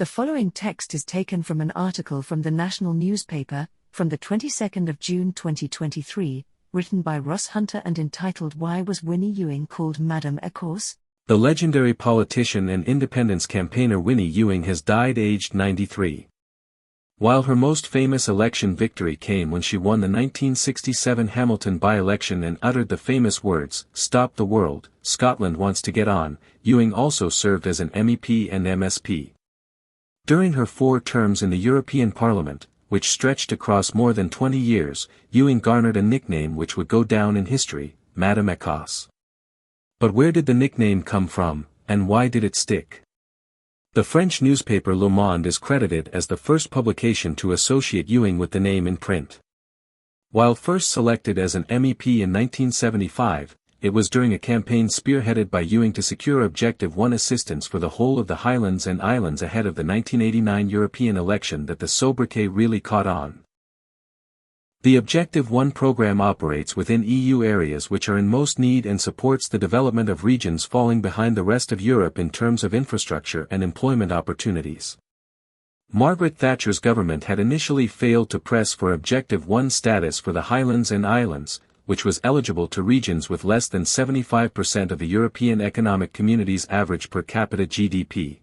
The following text is taken from an article from the national newspaper, from the 22nd of June 2023, written by Ross Hunter and entitled "Why Was Winnie Ewing Called Madame Écosse?" The legendary politician and independence campaigner Winnie Ewing has died aged 93. While her most famous election victory came when she won the 1967 Hamilton by-election and uttered the famous words, "Stop the world, Scotland wants to get on," Ewing also served as an MEP and MSP. During her 4 terms in the European Parliament, which stretched across more than 20 years, Ewing garnered a nickname which would go down in history, Madame Écosse. But where did the nickname come from, and why did it stick? The French newspaper Le Monde is credited as the first publication to associate Ewing with the name in print. While first selected as an MEP in 1975, it was during a campaign spearheaded by Ewing to secure Objective 1 assistance for the whole of the Highlands and Islands ahead of the 1989 European election that the sobriquet really caught on. The Objective 1 program operates within EU areas which are in most need and supports the development of regions falling behind the rest of Europe in terms of infrastructure and employment opportunities. Margaret Thatcher's government had initially failed to press for Objective 1 status for the Highlands and Islands, which was eligible to regions with less than 75% of the European Economic Community's average per capita GDP.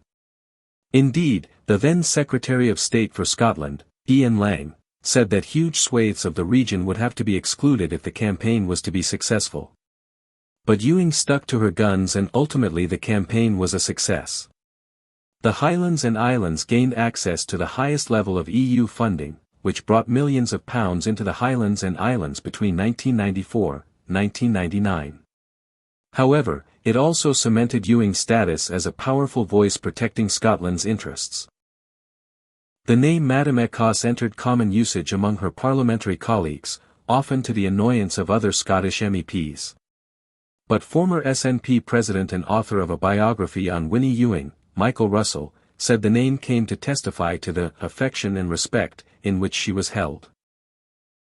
Indeed, the then Secretary of State for Scotland, Ian Lang, said that huge swathes of the region would have to be excluded if the campaign was to be successful. But Ewing stuck to her guns and ultimately the campaign was a success. The Highlands and Islands gained access to the highest level of EU funding, which brought millions of pounds into the Highlands and Islands between 1994 and 1999. However, it also cemented Ewing's status as a powerful voice protecting Scotland's interests. The name Madame Écosse entered common usage among her parliamentary colleagues, often to the annoyance of other Scottish MEPs. But former SNP president and author of a biography on Winnie Ewing, Michael Russell, said the name came to testify to the affection and respect in which she was held.